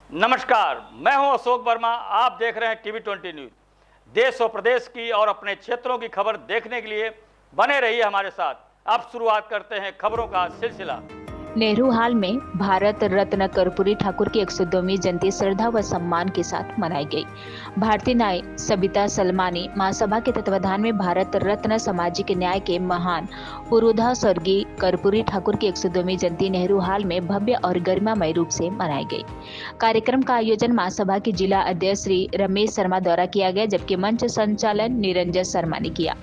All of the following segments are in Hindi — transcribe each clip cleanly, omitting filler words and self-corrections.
नमस्कार, मैं हूं अशोक वर्मा। आप देख रहे हैं टीवी20 न्यूज। देश और प्रदेश की और अपने क्षेत्रों की खबर देखने के लिए बने रहिए हमारे साथ। अब शुरुआत करते हैं खबरों का सिलसिला। नेहरू हाल में भारत रत्न कर्पूरी ठाकुर की 102वीं जयंती श्रद्धा व सम्मान के साथ मनाई गई। भारतीय न्याय सविता सलमानी महासभा के तत्वाधान में भारत रत्न सामाजिक न्याय के महान पुरोधा स्वर्गीय कर्पूरी ठाकुर की 102वीं जयंती नेहरू हाल में भव्य और गरिमामय रूप से मनाई गई। कार्यक्रम का आयोजन महासभा के जिला अध्यक्ष श्री रमेश शर्मा द्वारा किया गया, जबकि मंच संचालन निरंजन शर्मा ने किया।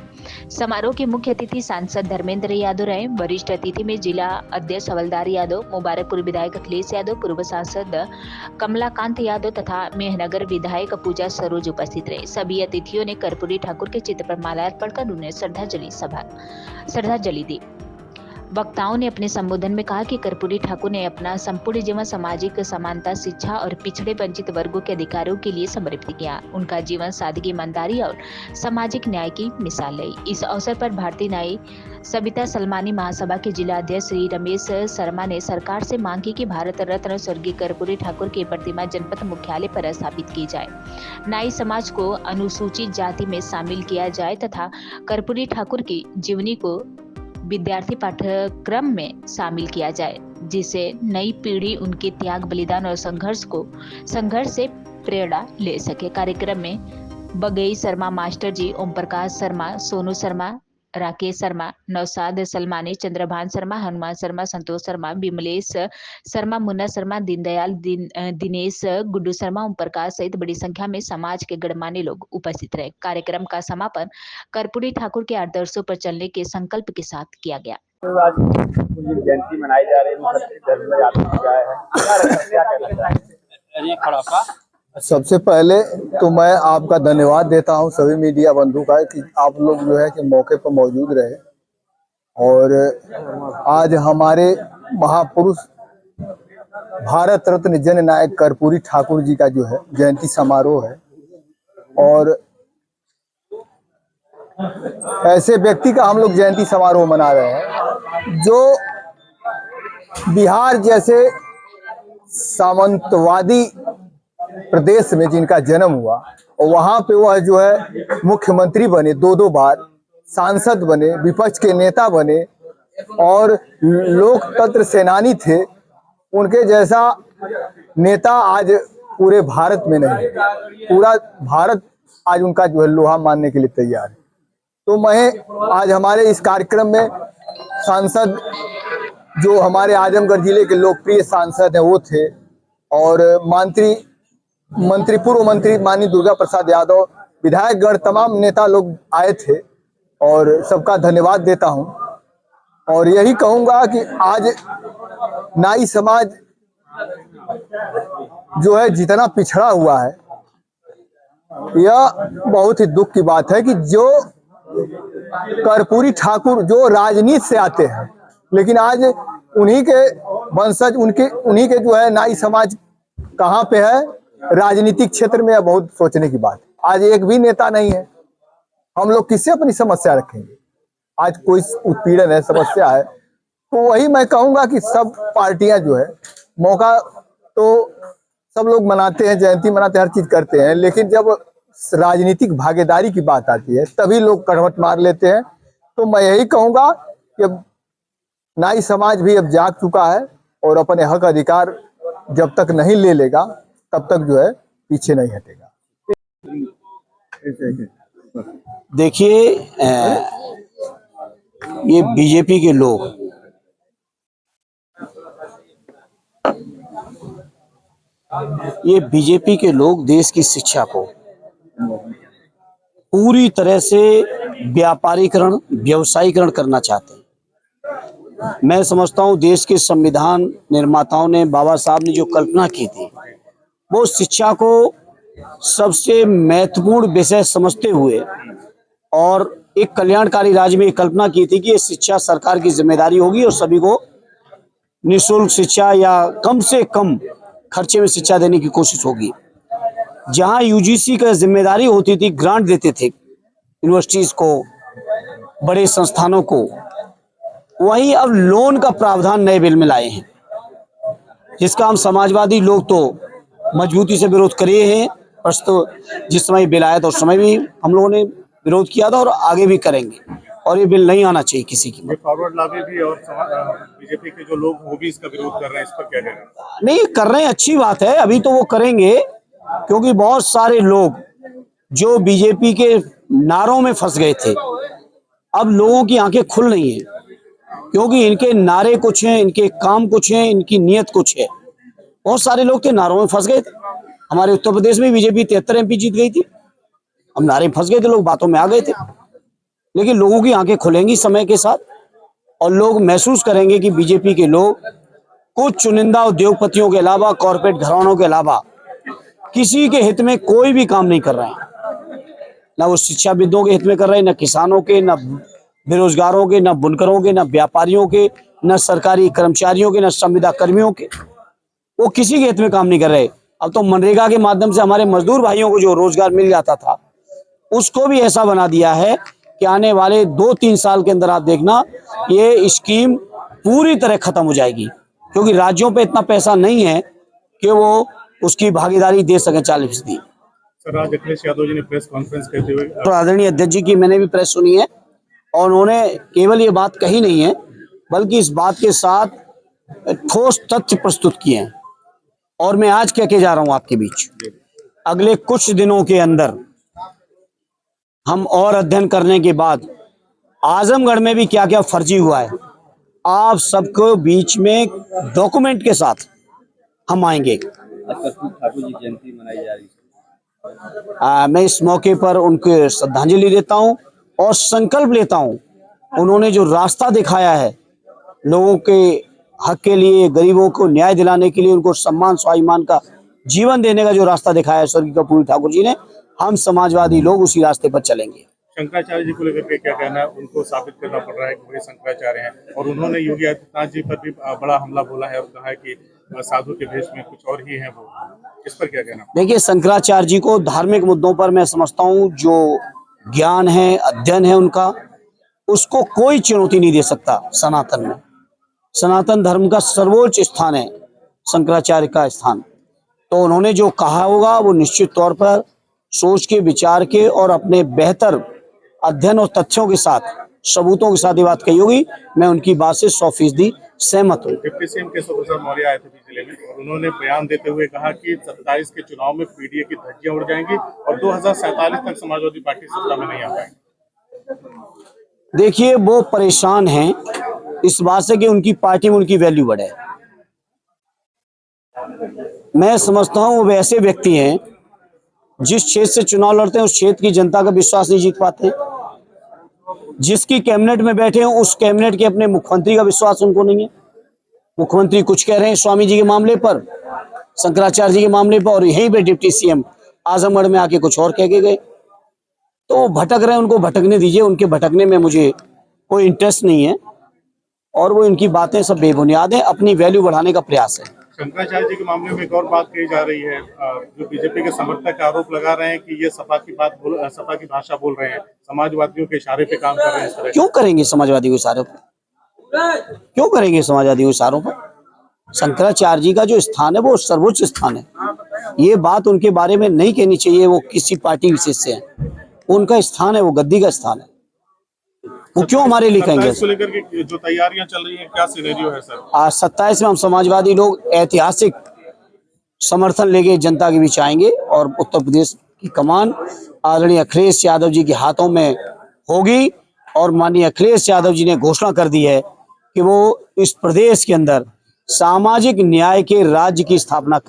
समारोह के मुख्य अतिथि सांसद धर्मेंद्र यादव रहे। वरिष्ठ अतिथि में जिला अध्यक्ष हवलदार यादव, मुबारकपुर विधायक अखिलेश यादव, पूर्व सांसद कमलाकांत यादव तथा मेहनगर विधायक पूजा सरोज उपस्थित रहे। सभी अतिथियों ने कर्पूरी ठाकुर के चित्र पर माल्यार्पण कर उन्हें श्रद्धांजलि दी। वक्ताओं ने अपने संबोधन में कहा कि कर्पूरी ठाकुर ने अपना संपूर्ण जीवन सामाजिक समानता, शिक्षा और पिछड़े वंचित वर्गों के अधिकारों के लिए समर्पित किया। उनका जीवन सादगी, ईमानदारी और सामाजिक न्याय की मिसाल है। इस अवसर पर भारतीय न्याय सविता सलमानी महासभा के जिला अध्यक्ष श्री रमेश शर्मा ने सरकार से मांग की कि भारत रत्न स्वर्गीय कर्पूरी ठाकुर की प्रतिमा जनपद मुख्यालय पर स्थापित की जाए, नाई समाज को अनुसूचित जाति में शामिल किया जाए तथा कर्पूरी ठाकुर की जीवनी को विद्यार्थी पाठ्यक्रम में शामिल किया जाए, जिससे नई पीढ़ी उनके त्याग, बलिदान और संघर्ष से प्रेरणा ले सके। कार्यक्रम में बगई शर्मा मास्टर जी, ओम प्रकाश शर्मा, सोनू शर्मा, राकेश शर्मा, नौसाद सलमानी, चंद्रभान शर्मा, हनुमान शर्मा, संतोष शर्मा, विमलेश शर्मा, मुन्ना शर्मा, दीनदयाल, दिनेश, गुड्डू शर्मा, ओम प्रकाश सहित बड़ी संख्या में समाज के गणमान्य लोग उपस्थित रहे। कार्यक्रम का समापन कर्पूरी ठाकुर के आदर्शों पर चलने के संकल्प के साथ किया गया। आज जयंती मनाई जा रही है। सबसे पहले तो मैं आपका धन्यवाद देता हूं सभी मीडिया बंधु का कि आप लोग जो है कि मौके पर मौजूद रहे और आज हमारे महापुरुष भारत रत्न जन नायक कर्पूरी ठाकुर जी का जो है जयंती समारोह है। और ऐसे व्यक्ति का हम लोग जयंती समारोह मना रहे हैं जो बिहार जैसे सामंतवादी प्रदेश में जिनका जन्म हुआ और वहां पे वह जो है मुख्यमंत्री बने, दो बार सांसद बने, विपक्ष के नेता बने और लोकतंत्र सेनानी थे। उनके जैसा नेता आज पूरे भारत में नहीं, पूरा भारत आज उनका जो है लोहा मानने के लिए तैयार है। तो मैं आज हमारे इस कार्यक्रम में सांसद जो हमारे आजमगढ़ जिले के लोकप्रिय सांसद हैं वो थे और पूर्व मंत्री माननीय दुर्गा प्रसाद यादव, विधायक गण, तमाम नेता लोग आए थे और सबका धन्यवाद देता हूं। और यही कहूंगा कि आज नाई समाज जो है जितना पिछड़ा हुआ है, यह बहुत ही दुख की बात है कि जो कर्पूरी ठाकुर जो राजनीति से आते हैं, लेकिन आज उन्हीं के वंशज, उन्हीं के जो है नाई समाज कहाँ पे है राजनीतिक क्षेत्र में। बहुत सोचने की बात है। आज एक भी नेता नहीं है। हम लोग किससे अपनी समस्या रखेंगे? आज कोई उत्पीड़न है, समस्या है, तो वही मैं कहूंगा कि सब पार्टियां जो है मौका तो सब लोग मनाते हैं, जयंती मनाते हैं, हर चीज करते हैं, लेकिन जब राजनीतिक भागीदारी की बात आती है तभी लोग करवट मार लेते हैं। तो मैं यही कहूंगा कि नाई समाज भी अब जाग चुका है और अपने हक अधिकार जब तक नहीं ले लेगा तब तक जो है पीछे नहीं हटेगा। देखिए, ये बीजेपी के लोग देश की शिक्षा को पूरी तरह से व्यापारीकरण, व्यवसायीकरण करना चाहते हैं। मैं समझता हूं देश के संविधान निर्माताओं ने, बाबा साहब ने जो कल्पना की थी, वो शिक्षा को सबसे महत्वपूर्ण विषय समझते हुए और एक कल्याणकारी राज्य में कल्पना की थी कि ये शिक्षा सरकार की जिम्मेदारी होगी और सभी को निःशुल्क शिक्षा या कम से कम खर्चे में शिक्षा देने की कोशिश होगी। जहां यूजीसी का जिम्मेदारी होती थी, ग्रांट देते थे यूनिवर्सिटीज को, बड़े संस्थानों को, वहीं अब लोन का प्रावधान नए बिल में लाए हैं, जिसका हम समाजवादी लोग तो मजबूती से विरोध करे हैं। प्रस्तुत जिस समय बिल आया था उस समय भी हम लोगों ने विरोध किया था और आगे भी करेंगे, और ये बिल नहीं आना चाहिए किसी की। ये फॉरवर्ड लॉबी भी और बीजेपी के जो लोग वो भी इसका विरोध कर रहे हैं, इस पर क्या कहना? नहीं कर रहे हैं, अच्छी बात है, अभी तो वो करेंगे, क्योंकि बहुत सारे लोग जो बीजेपी के नारों में फंस गए थे, अब लोगों की आंखें खुल रही हैं, क्योंकि इनके नारे कुछ हैं, इनके काम कुछ हैं, इनकी नीयत कुछ है। बहुत सारे लोग थे नारों में फंस गए थे। हमारे उत्तर प्रदेश में बीजेपी 73 MP जीत गई थी, हम नारे में फंस गए थे, लोग बातों में आ गए थे। लेकिन लोगों की आंखें खुलेंगी समय के साथ, और लोग महसूस करेंगे कि बीजेपी के लोग कुछ चुनिंदा उद्योगपतियों के अलावा, कॉर्पोरेट घरानों के अलावा किसी के हित में कोई भी काम नहीं कर रहे हैं। ना वो शिक्षाविदों के हित में कर रहे हैं, ना किसानों के, ना बेरोजगारों के, ना बुनकरों के, ना व्यापारियों के, ना सरकारी कर्मचारियों के, ना संविदा कर्मियों के। वो किसी के हित में काम नहीं कर रहे। अब तो मनरेगा के माध्यम से हमारे मजदूर भाइयों को जो रोजगार मिल जाता था, उसको भी ऐसा बना दिया है कि आने वाले 2-3 साल के अंदर आप देखना ये स्कीम पूरी तरह खत्म हो जाएगी, क्योंकि राज्यों पे इतना पैसा नहीं है कि वो उसकी भागीदारी दे सके 40%। सर, आज अखिलेश यादव जी ने प्रेस कॉन्फ्रेंस करते हुए तो आदरणीय अध्यक्ष जी की मैंने भी प्रेस सुनी है, और उन्होंने केवल ये बात कही नहीं है, बल्कि इस बात के साथ ठोस तथ्य प्रस्तुत किए हैं। और मैं आज कह के जा रहा हूं आपके बीच, अगले कुछ दिनों के अंदर हम और अध्ययन करने के बाद आजमगढ़ में भी क्या क्या फर्जी हुआ है, आप सबको बीच में डॉक्यूमेंट के साथ हम आएंगे। ठाकुर जी जयंती मनाई जा रही है, मैं इस मौके पर उनको श्रद्धांजलि देता हूं और संकल्प लेता हूं, उन्होंने जो रास्ता दिखाया है लोगों के हक के लिए, गरीबों को न्याय दिलाने के लिए, उनको सम्मान स्वाभिमान का जीवन देने का जो रास्ता दिखाया है स्वर्गीय कर्पूरी ठाकुर जी ने, हम समाजवादी लोग उसी रास्ते पर चलेंगे। शंकराचार्य जी को लेकर के क्या कहना है? उनको साबित करना पड़ रहा है कि वही शंकराचार्य हैं, और उन्होंने योगी आदित्यनाथ जी पर भी बड़ा हमला बोला है और कहा है कि साधु के भेष में कुछ और ही है वो। इस पर क्या कहना? देखिए, शंकराचार्य जी को धार्मिक मुद्दों पर मैं समझता हूँ जो ज्ञान है, अध्ययन है उनका, उसको कोई चुनौती नहीं दे सकता। सनातन में, सनातन धर्म का सर्वोच्च स्थान है शंकराचार्य का स्थान। तो उन्होंने जो कहा होगा वो निश्चित तौर पर सोच के, विचार के और अपने बेहतर अध्ययन और तथ्यों के साथ, सबूतों के साथ ये बात कही होगी। मैं उनकी बात से 100% सहमत हूँ। डिप्टी सीएम केशव प्रसाद मौर्य आए थे जिले में, और उन्होंने बयान देते हुए कहा कि 27 के चुनाव में पीडीए की धज्जियां उड़ जाएंगी और 2047 तक समाजवादी पार्टी सत्ता में नहीं आ पाएगी। देखिए, वो परेशान हैं इस बात से कि उनकी पार्टी में उनकी वैल्यू बढ़े। मैं समझता हूँ वो वैसे व्यक्ति हैं जिस क्षेत्र से चुनाव लड़ते हैं उस क्षेत्र की जनता का विश्वास नहीं जीत पाते। जिसकी कैबिनेट में बैठे हैं उस कैबिनेट के अपने मुख्यमंत्री का विश्वास उनको नहीं है। मुख्यमंत्री कुछ कह रहे हैं स्वामी जी के मामले पर, शंकराचार्य जी के मामले पर, और यहीं पे डिप्टी सीएम आजमगढ़ में आके कुछ और कह के गए। तो वो भटक रहे हैं, उनको भटकने दीजिए। उनके भटकने में मुझे कोई इंटरेस्ट नहीं है, और वो इनकी बातें सब बेबुनियाद हैं, अपनी वैल्यू बढ़ाने का प्रयास है। शंकराचार्य जी के मामले में एक और बात कही जा रही है, जो बीजेपी के समर्थक आरोप लगा रहे हैं कि ये सपा की भाषा बोल रहे हैं, समाजवादियों के इशारे पे काम कर रहे हैं। इस तरह क्यों करेंगे समाजवादी को इशारों पर? क्यों करेंगे समाजवादी को इशारों पर? शंकराचार्य जी का जो स्थान है वो सर्वोच्च स्थान है। ये बात उनके बारे में नहीं कहनी चाहिए, वो किसी पार्टी विशेष से है, उनका स्थान है, वो गद्दी का स्थान है। वो क्यों हमारे लिए कहेंगे? इसको लेकर के जो तैयारियां चल रही हैं, क्या सिनेरियो है सर? आज 27 में हम समाजवादी लोग ऐतिहासिक समर्थन लेके जनता के बीच आएंगे, और उत्तर प्रदेश की कमान आदरणीय अखिलेश यादव जी के हाथों में होगी। और माननीय अखिलेश यादव जी ने घोषणा कर दी है कि वो इस प्रदेश के अंदर सामाजिक न्याय के राज्य की स्थापना